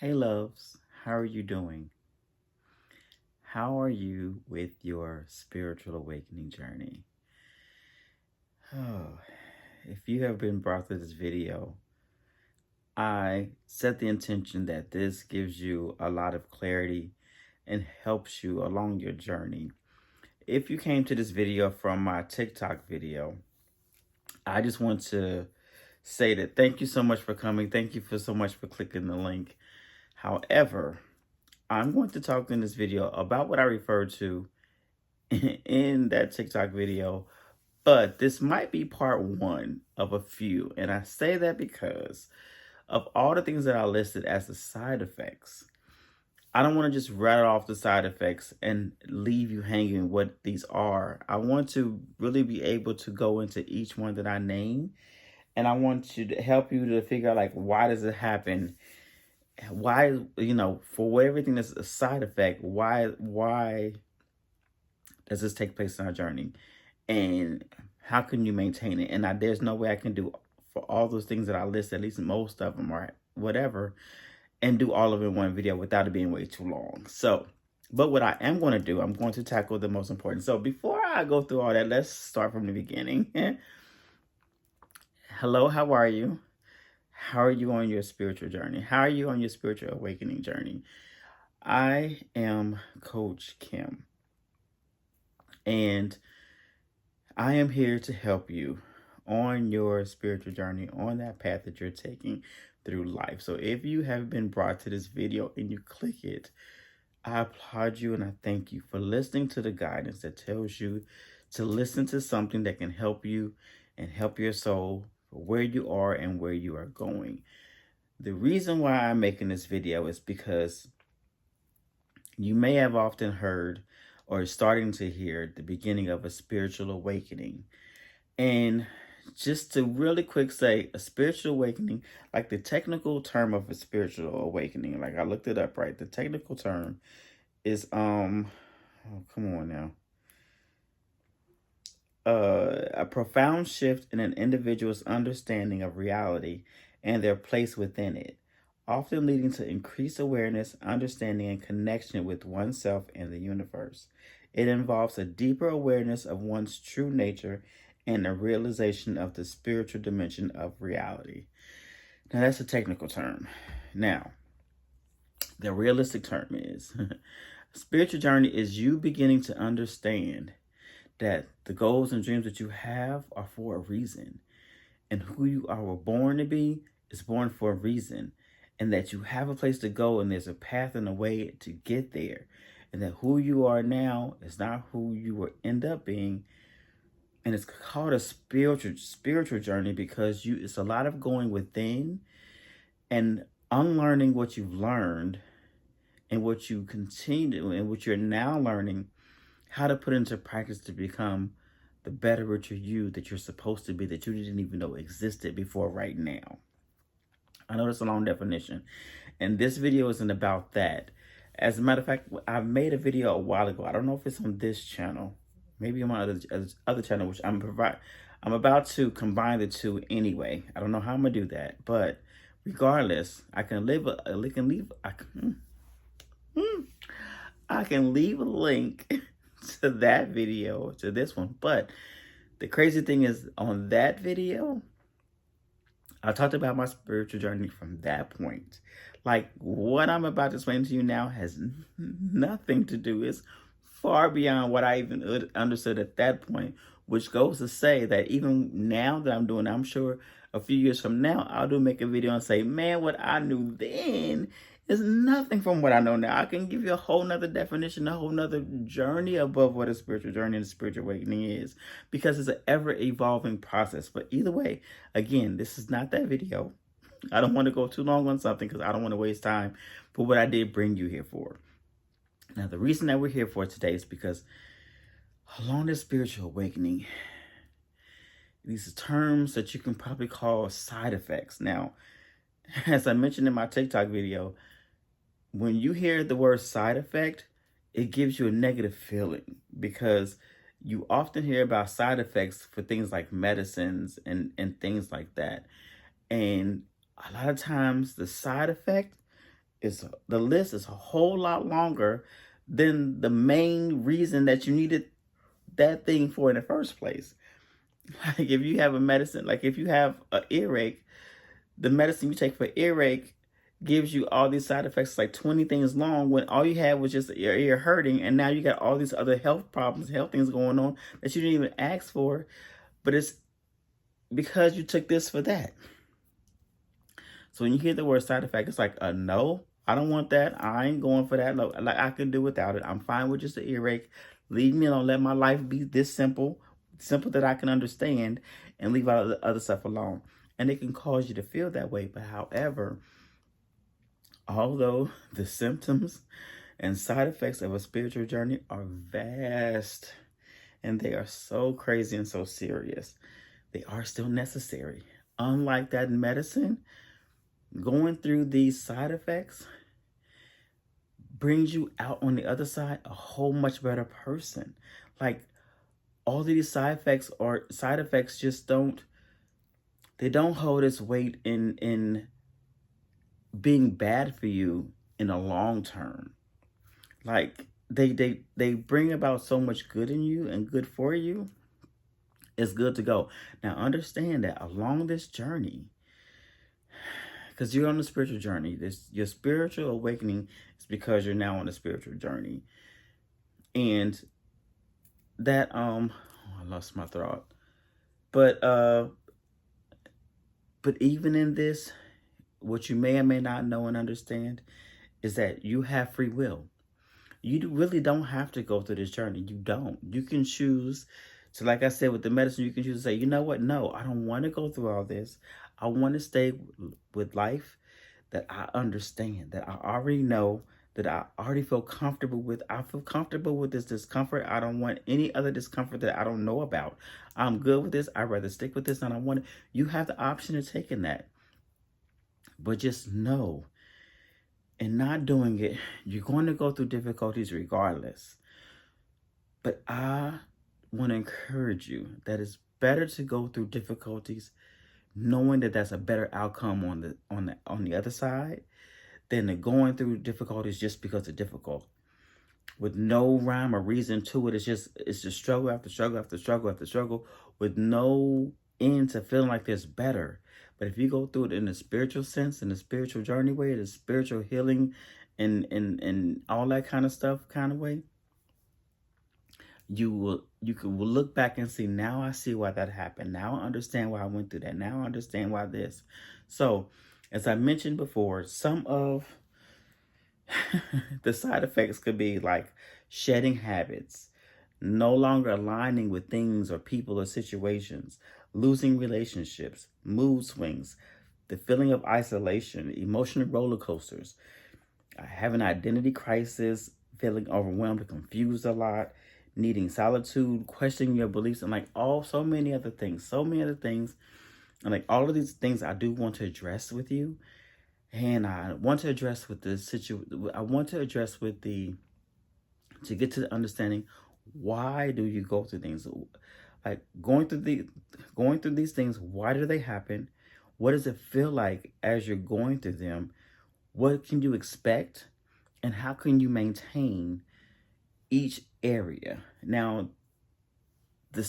Hey loves, how are you doing? How are you with your spiritual awakening journey? Oh, if you have been brought to this video, I set the intention that this gives you a lot of clarity and helps you along your journey. If you came to this video from my TikTok video, I just want to say that thank you so much for coming. Thank you so much for clicking the link. However, I'm going to talk in this video about what I referred to in that TikTok video, but this might be part one of a few. And I say that because of all the things that I listed as the side effects. I don't want to just rattle off the side effects and leave you hanging what these are. I want to really be able to go into each one that I name. And I want to help you to figure out, like, why does it happen? Why, for everything that's a side effect, why does this take place in our journey? And how can you maintain it? And there's no way I can do for all those things that I list, at least most of them or whatever, and do all of it in one video without it being way too long. So, but what I am going to do, I'm going to tackle the most important. So before I go through all that, let's start from the beginning. Hello, how are you? How are you on your spiritual journey? How are you on your spiritual awakening journey? I am Coach Kim, and I am here to help you on your spiritual journey, on that path that you're taking through life. So if you have been brought to this video and you click it, I applaud you and I thank you for listening to the guidance that tells you to listen to something that can help you and help your soul for where you are and where you are going. The reason why I'm making this video is because you may have often heard or starting to hear the beginning of a spiritual awakening. And just to really quick say, a spiritual awakening, like the technical term of a spiritual awakening, like I looked it up, right? The technical term is oh, come on now. A profound shift in an individual's understanding of reality and their place within it, often leading to increased awareness, understanding, and connection with oneself and the universe. It involves a deeper awareness of one's true nature and a realization of the spiritual dimension of reality. Now, that's a technical term. Now, the realistic term is spiritual journey is you beginning to understand that the goals and dreams that you have are for a reason, and who you are born to be is born for a reason, and that you have a place to go and there's a path and a way to get there, and that who you are now is not who you will end up being. And it's called a spiritual journey because it's a lot of going within and unlearning what you've learned and what you continue and what you're now learning how to put into practice to become the better richer you that you're supposed to be, that you didn't even know existed before right now. I know that's a long definition, and this video isn't about that. As a matter of fact, I made a video a while ago. I don't know if it's on this channel, maybe on my other channel, which I'm about to combine the two anyway. I don't know how I'm gonna do that, but regardless, I can leave a link to that video, to this one. But the crazy thing is, on that video, I talked about my spiritual journey from that point. Like, what I'm about to explain to you now has nothing to do, it's far beyond what I even understood at that point, which goes to say that even now that I'm doing it, I'm sure a few years from now, I'll make a video and say, man, what I knew then is nothing from what I know now. I can give you a whole nother definition, a whole nother journey above what a spiritual journey and a spiritual awakening is, because it's an ever-evolving process. But either way, again, this is not that video. I don't want to go too long on something because I don't want to waste time for what I did bring you here for. Now, the reason that we're here for today is because along this spiritual awakening, these terms that you can probably call side effects. Now, as I mentioned in my TikTok video, when you hear the word side effect, it gives you a negative feeling because you often hear about side effects for things like medicines and things like that. And a lot of times the side effect the list is a whole lot longer than the main reason that you needed that thing for in the first place. Like if you have a medicine, like if you have an earache, the medicine you take for earache gives you all these side effects, like 20 things long, when all you had was just your ear hurting, and now you got all these other health problems, health things going on that you didn't even ask for, but it's because you took this for that. So when you hear the word side effect, it's like a no, I don't want that. I ain't going for that. Like I can do without it. I'm fine with just an earache. Leave me alone. Let my life be this simple, simple that I can understand, and leave all the other stuff alone. And it can cause you to feel that way. But however, although the symptoms and side effects of a spiritual journey are vast and they are so crazy and so serious, they are still necessary. Unlike that in medicine, going through these side effects brings you out on the other side a whole much better person. Like all of these side effects just don't hold its weight in being bad for you in the long term. Like they bring about so much good in you and good for you. It's good to go. Now understand that along this journey, because you're on a spiritual journey, your spiritual awakening is because you're now on a spiritual journey. And that I lost my thought. But even in this, what you may or may not know and understand is that you have free will. You really don't have to go through this journey. You don't. You can choose to, like I said, with the medicine, you can choose to say, you know what? No, I don't want to go through all this. I want to stay with life that I understand, that I already know, that I already feel comfortable with. I feel comfortable with this discomfort. I don't want any other discomfort that I don't know about. I'm good with this. I'd rather stick with this, and I want it. You have the option of taking that. But just know, in not doing it, you're going to go through difficulties regardless. But I want to encourage you that it's better to go through difficulties knowing that that's a better outcome on the other side than the going through difficulties just because it's difficult with no rhyme or reason to it. It's just struggle after struggle after struggle after struggle with no end to feeling like there's better. But if you go through it in the spiritual sense, in the spiritual journey way, the spiritual healing and all that kind of stuff kind of way, you will look back and see, now I see why that happened. Now I understand why I went through that. Now I understand why this. So as I mentioned before, some of the side effects could be like shedding habits, no longer aligning with things or people or situations, losing relationships, mood swings, the feeling of isolation, emotional roller coasters, having identity crisis, feeling overwhelmed or confused a lot, needing solitude, questioning your beliefs, and like so many other things. And like all of these things I do want to address with you. And I want to address with the to get to the understanding, why do you go through things? Like going through these things, why do they happen? What does it feel like as you're going through them? What can you expect? And how can you maintain each area? Now, the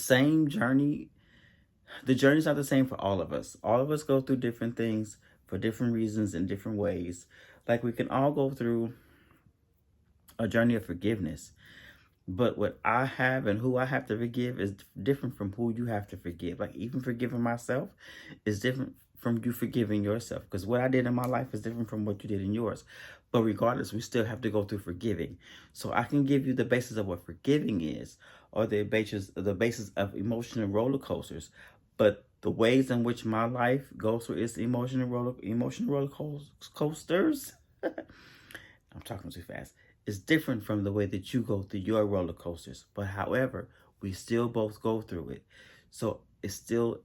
journey's not the same for all of us. All of us go through different things for different reasons in different ways. Like we can all go through a journey of forgiveness. But what I have and who I have to forgive is different from who you have to forgive. Like even forgiving myself is different from you forgiving yourself. Because what I did in my life is different from what you did in yours. But regardless, we still have to go through forgiving. So I can give you the basis of what forgiving is, or the basis of emotional roller coasters. But the ways in which my life goes through its emotional roller coasters, I'm talking too fast, is different from the way that you go through your roller coasters. But however, we still both go through it. So it's still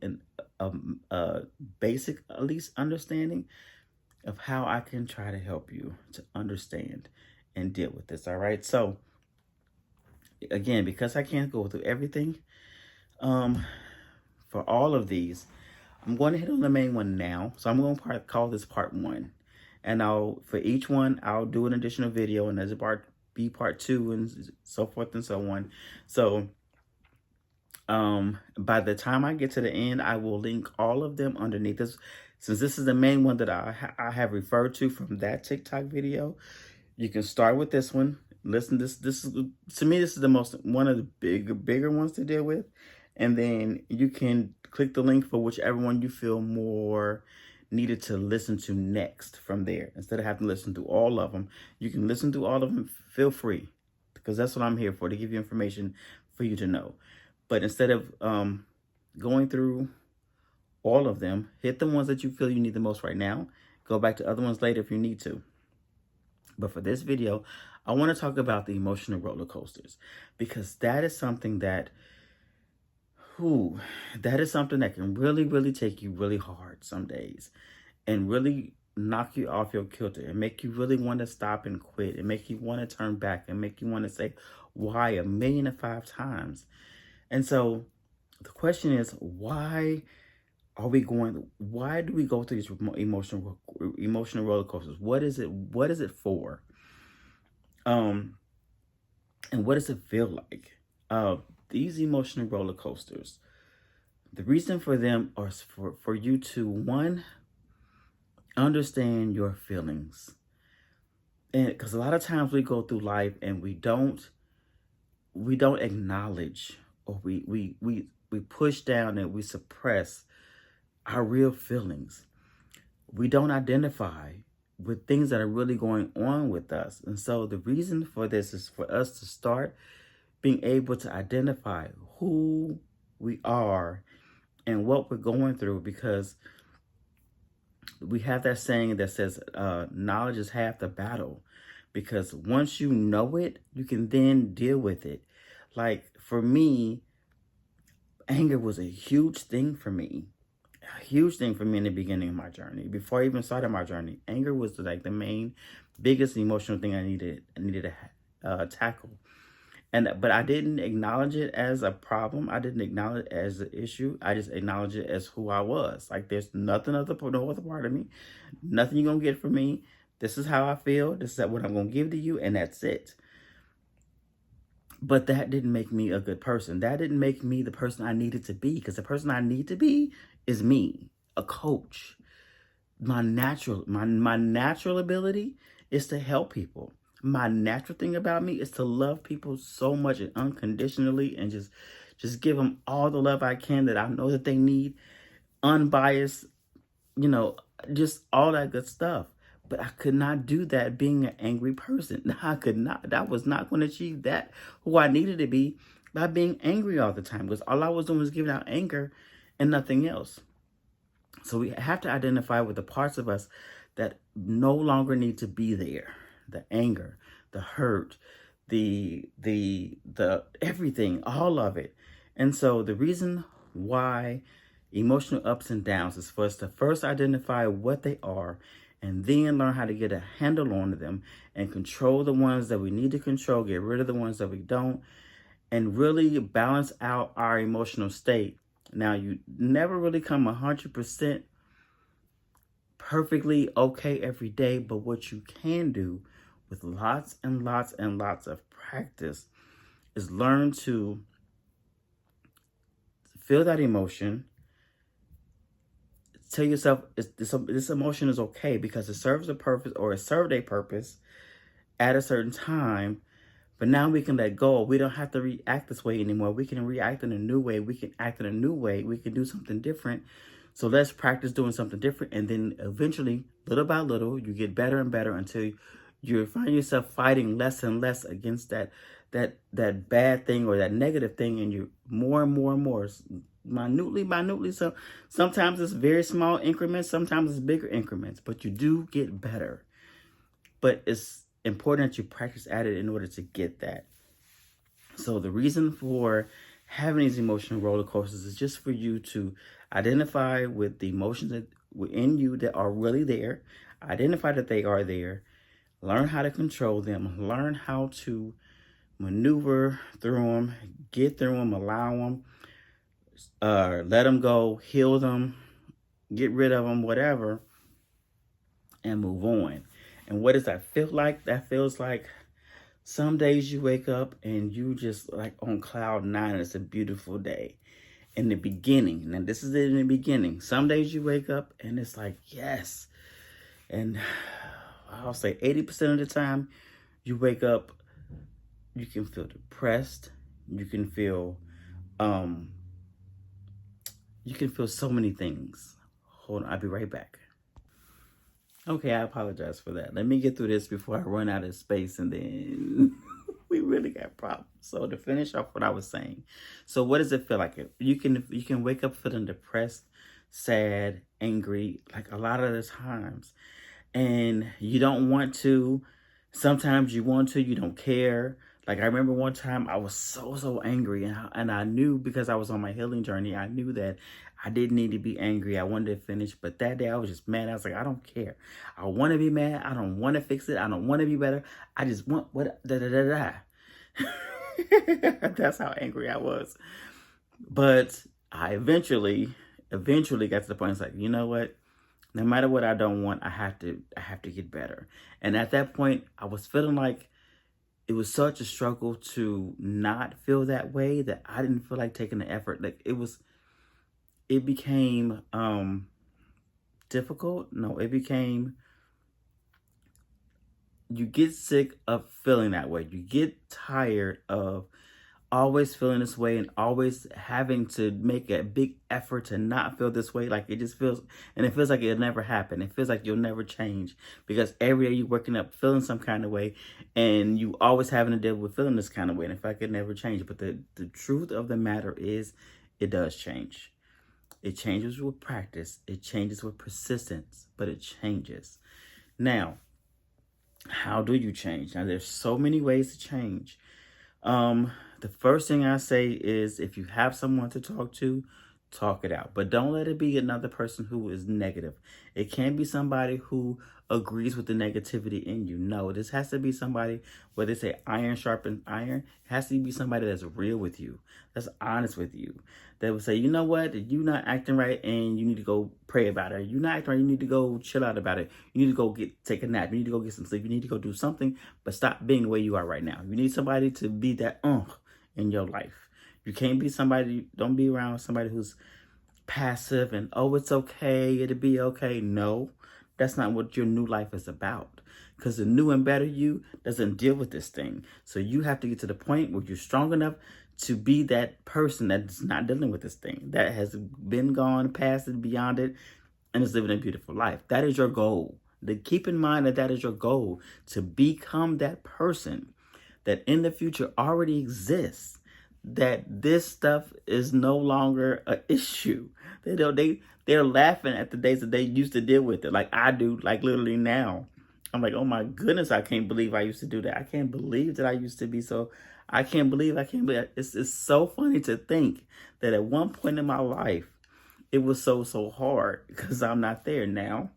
a basic, at least, understanding of how I can try to help you to understand and deal with this. All right. So again, because I can't go through everything, for all of these, I'm going to hit on the main one now. So I'm going to call this part 1. And for each one, I'll do an additional video, and there's a part 2 and so forth and so on. So by the time I get to the end, I will link all of them underneath this. Since this is the main one that I have referred to from that TikTok video, you can start with this one. Listen, this is, to me, this is one of the bigger ones to deal with. And then you can click the link for whichever one you feel more needed to listen to next from there. Instead of having to listen to all of them, you can listen to all of them. Feel free, because that's what I'm here for, to give you information for you to know. But instead of going through all of them, hit the ones that you feel you need the most right now. Go back to other ones later if you need to. But for this video, I want to talk about the emotional roller coasters, because that is something that, can really, really take you really hard some days and really knock you off your kilter and make you really want to stop and quit and make you want to turn back and make you want to say why 1,000,005 times. And so the question is, why do we go through these emotional roller coasters? What is it for? And what does it feel like? These emotional roller coasters, the reason for them are for you to, one, understand your feelings. And because a lot of times we go through life and we don't acknowledge, or we push down and we suppress our real feelings. We don't identify with things that are really going on with us. And so the reason for this is for us to start being able to identify who we are and what we're going through, because we have that saying that says knowledge is half the battle. Because once you know it, you can then deal with it. Like for me, anger was a huge thing for me. A huge thing for me in the beginning of my journey. Before I even started my journey, anger was like the biggest emotional thing I needed to tackle. But I didn't acknowledge it as a problem. I didn't acknowledge it as an issue. I just acknowledged it as who I was. Like there's no other part of me. Nothing you're going to get from me. This is how I feel. This is what I'm going to give to you. And that's it. But that didn't make me a good person. That didn't make me the person I needed to be. Because the person I need to be is me, a coach. My natural ability is to help people. My natural thing about me is to love people so much and unconditionally, and just give them all the love I can that I know that they need, unbiased, just all that good stuff. But I could not do that being an angry person. I could not. I was not going to achieve that, who I needed to be, by being angry all the time. Because all I was doing was giving out anger and nothing else. So we have to identify with the parts of us that no longer need to be there. The anger, the hurt, the everything, all of it. And so the reason why emotional ups and downs is for us to first identify what they are, and then learn how to get a handle on them and control the ones that we need to control, get rid of the ones that we don't, and really balance out our emotional state. Now, you never really come 100% perfectly okay every day, but what you can do with lots and lots and lots of practice is learn to feel that emotion. Tell yourself this emotion is okay because it serves a purpose, or it served a purpose at a certain time. But now we can let go. We don't have to react this way anymore. We can react in a new way. We can act in a new way. We can do something different. So let's practice doing something different. And then eventually, little by little, you get better and better until you find yourself fighting less and less against that bad thing or that negative thing. And you more and more and more, minutely. So sometimes it's very small increments. Sometimes it's bigger increments. But you do get better. But it's important that you practice at it in order to get that. So the reason for having these emotional roller coasters is just for you to identify with the emotions that within you that are really there, identify that they are there, learn how to control them, learn how to maneuver through them, get through them, allow them, let them go, heal them, get rid of them, whatever. and move on. And what does that feel like? That feels like some days you wake up and you just like on cloud nine, and it's a beautiful day. In the beginning, now this is it in the beginning. Some days you wake up and it's like, yes. And I'll say 80% of the time you wake up, you can feel depressed. You can feel so many things. Hold on, I'll be right back. Okay, I apologize for that. Let me get through this before I run out of space, and then we really got problems. So to finish off what I was saying, so what does it feel like? You can wake up feeling depressed, sad, angry, like a lot of the times, and you don't want to. Sometimes you want to, you don't care. Like I remember one time I was so angry, and I knew, because I was on my healing journey, I knew that I didn't need to be angry. I wanted to finish, but that day I was just mad. I was like, I don't care. I want to be mad. I don't want to fix it. I don't want to be better. I just want what da da da da. That's how angry I was. But I eventually got to the point. It's like, you know what? No matter what I don't want, I have to get better. And at that point, I was feeling like it was such a struggle to not feel that way that I didn't feel like taking the effort. Like it became difficult. No, it became, you get sick of feeling that way. You get tired of always feeling this way and always having to make a big effort to not feel this way. Like it just feels, and it feels like it'll never happen. It feels like you'll never change, because every day you're waking up feeling some kind of way, and you always having to deal with feeling this kind of way. And it feels like it never change. But the truth of the matter is, it does change. It changes with practice. It changes with persistence, but it changes. Now, how do you change? Now, there's so many ways to change. The first thing I say is, if you have someone to talk to, talk it out. But don't let it be another person who is negative. It can't be somebody who agrees with the negativity in you. No, this has to be somebody, where they say iron sharpens iron. It has to be somebody that's real with you, that's honest with you, that will say, you know what, you're not acting right and you need to go pray about it. You're not acting right, you need to go chill out about it. You need to go take a nap. You need to go get some sleep. You need to go do something, but stop being the way you are right now. You need somebody to be that in your life. You can't be somebody, don't be around somebody who's passive and, oh, it's okay, it'll be okay. No, that's not what your new life is about. Because the new and better you doesn't deal with this thing. So you have to get to the point where you're strong enough to be that person that's not dealing with this thing, that has been gone, past it, beyond it, and is living a beautiful life. That is your goal. Keep in mind that is your goal, to become that person that in the future already exists, that this stuff is no longer an issue. They're laughing at the days that they used to deal with it, like I do, like literally now. I'm like, oh my goodness, I can't believe I used to do that. I can't believe that I used to be so, I can't believe. It's so funny to think that at one point in my life, it was so hard, because I'm not there now.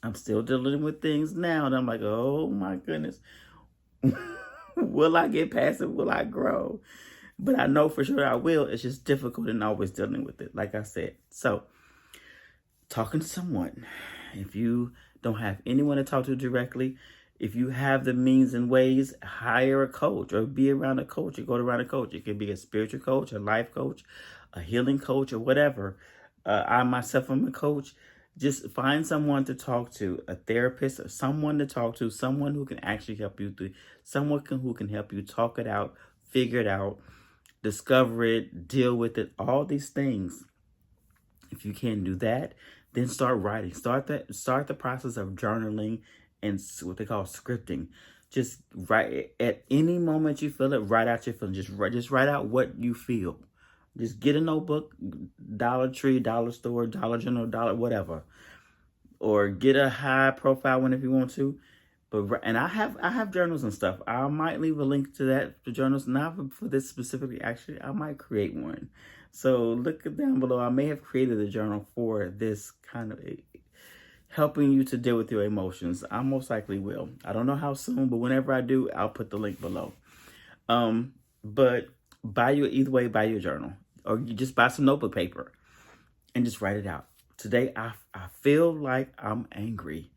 I'm still dealing with things now, and I'm like, oh my goodness. Will I get past it? Will I grow? But I know for sure I will. It's just difficult and always dealing with it, like I said. So, talking to someone. If you don't have anyone to talk to directly, if you have the means and ways, hire a coach or be around a coach or go around a coach. It could be a spiritual coach, a life coach, a healing coach, or whatever. I myself am a coach. Just find someone to talk to, a therapist, or someone to talk to, someone who can actually help you through, who can help you talk it out, figure it out, discover it, deal with it, all these things. If you can't do that, then start writing. Start the process of journaling and what they call scripting. Just write at any moment you feel it. Write out your feelings. Just write out what you feel. Just get a notebook, Dollar Tree, Dollar Store, Dollar General, whatever, or get a high profile one if you want to. And I have journals and stuff. I might leave a link to that, to journals, not for this specifically. Actually, I might create one. So look down below. I may have created a journal for this kind of helping you to deal with your emotions. I most likely will. I don't know how soon, but whenever I do, I'll put the link below. But either way, buy your journal, or you just buy some notebook paper and just write it out. Today, I feel like I'm angry.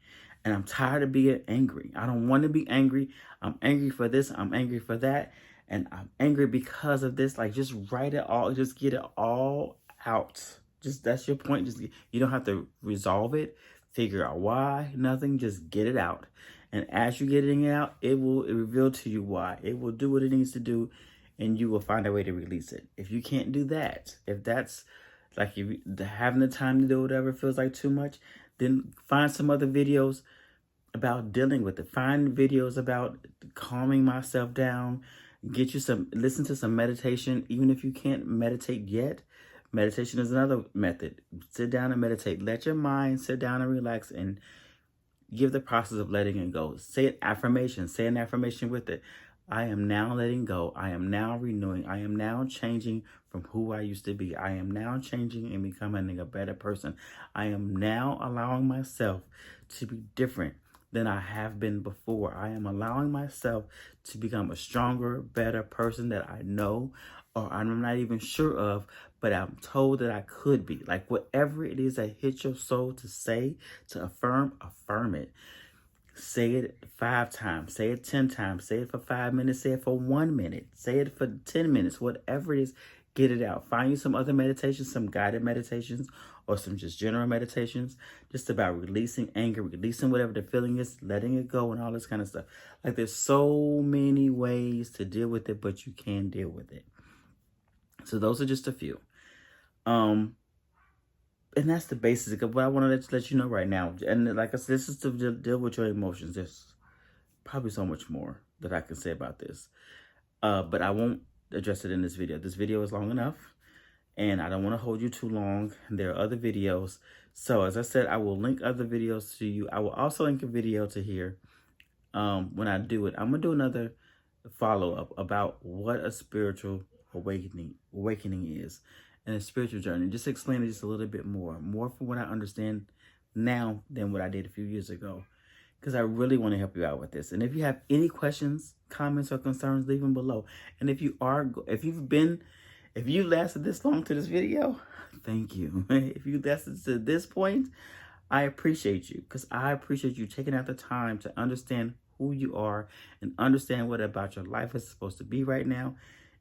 And I'm tired of being angry. I don't want to be angry. I'm angry for this. I'm angry for that. And I'm angry because of this. Like, just write it all. Just get it all out. Just, that's your point. Just, you don't have to resolve it. Figure out why. Nothing. Just get it out. And as you're getting it out, it will reveal to you why. It will do what it needs to do. And you will find a way to release it. If you can't do that, if that's like if having the time to do whatever feels like too much, then find some other videos about dealing with it. Find videos about calming myself down. Listen to some meditation. Even if you can't meditate yet, meditation is another method. Sit down and meditate. Let your mind sit down and relax and give the process of letting it go. Say an affirmation. Say an affirmation with it. I am now letting go. I am now renewing. I am now changing from who I used to be. I am now changing and becoming a better person. I am now allowing myself to be different than I have been before. I am allowing myself to become a stronger, better person that I know or I'm not even sure of, but I'm told that I could be. Like, whatever it is that hits your soul to say, to affirm it. Say it 5 times, say it 10 times, say it for 5 minutes, say it for 1 minute, say it for 10 minutes, whatever it is, get it out. Find you some other meditations, some guided meditations, or some just general meditations, just about releasing anger, releasing whatever the feeling is, letting it go, and all this kind of stuff. Like, there's so many ways to deal with it, but you can deal with it. So those are just a few. And that's the basics of what I want to let you know right now. And like I said, this is to deal with your emotions. There's probably so much more that I can say about this. But I won't address it in this video. This video is long enough, and I don't want to hold you too long. There are other videos. So as I said, I will link other videos to you. I will also link a video to here when I do it. I'm going to do another follow-up about what a spiritual awakening is. And a spiritual journey. Just explain it just a little bit more from what I understand now than what I did a few years ago, because I really want to help you out with this. And if you have any questions, comments, or concerns, leave them below. And if you lasted this long to this video, thank you. If you lasted to this point, I appreciate you, because I appreciate you taking out the time to understand who you are and understand what about your life is supposed to be right now,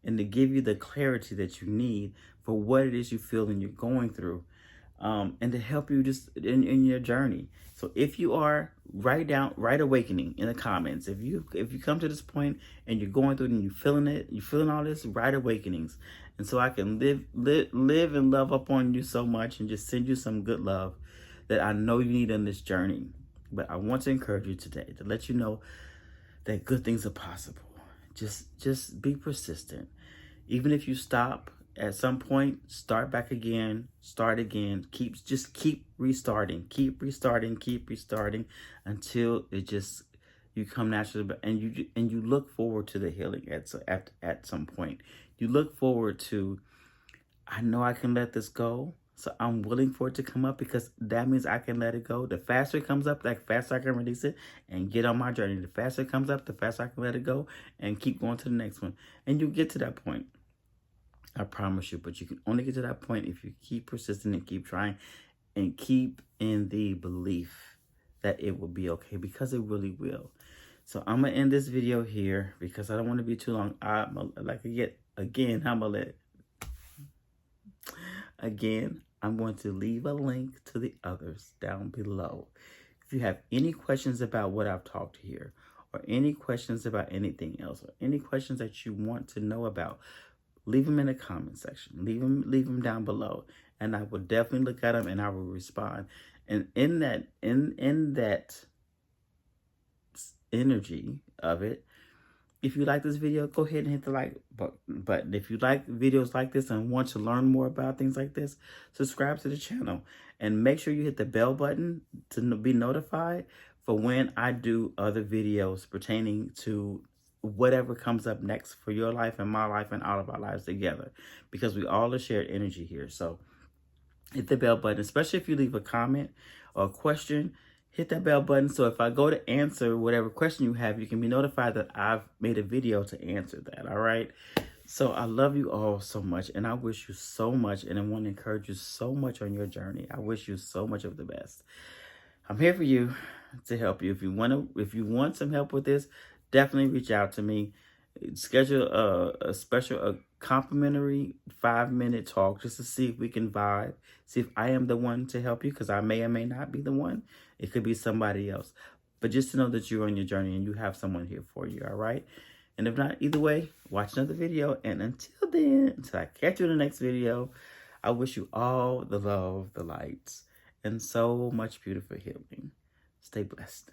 and to give you the clarity that you need for what it is you feel and you're going through, and to help you just in your journey. So if you are, write awakening in the comments. If you come to this point and you're going through it and you're feeling all this, write awakenings. And so I can live and love upon you so much and just send you some good love that I know you need on this journey. But I want to encourage you today to let you know that good things are possible. Just be persistent. Even if you stop at some point, start back again, start again. Keep restarting, keep restarting until you come naturally, and you look forward to the healing at some point. You look forward to, I know I can let this go, so I'm willing for it to come up, because that means I can let it go. The faster it comes up, the faster I can release it and get on my journey. The faster it comes up, the faster I can let it go and keep going to the next one. And you get to that point. I promise you. But you can only get to that point if you keep persistent and keep trying and keep in the belief that it will be okay, because it really will. So I'm going to end this video here because I don't want to be too long. I'm going to leave a link to the others down below. If you have any questions about what I've talked here, or any questions about anything else, or any questions that you want to know about, leave them in the comment section. Leave them down below, and I will definitely look at them and I will respond. And in that energy of it, if you like this video, go ahead and hit the like button. If you like videos like this and want to learn more about things like this, subscribe to the channel. And make sure you hit the bell button to be notified for when I do other videos pertaining to whatever comes up next for your life and my life and all of our lives together. Because we all are shared energy here. So hit the bell button, especially if you leave a comment or a question. Hit that bell button, so if I go to answer whatever question you have, you can be notified that I've made a video to answer that, all right? So I love you all so much, and I wish you so much, and I want to encourage you so much on your journey. I wish you so much of the best. I'm here for you. to help you. If you want some help with this, definitely reach out to me. Schedule a complimentary 5-minute talk just to see if we can vibe. See if I am the one to help you, because I may or may not be the one. It could be somebody else. But just to know that you're on your journey and you have someone here for you, all right? And if not, either way, watch another video. And until then, until I catch you in the next video, I wish you all the love, the lights, and so much beautiful healing. Stay blessed.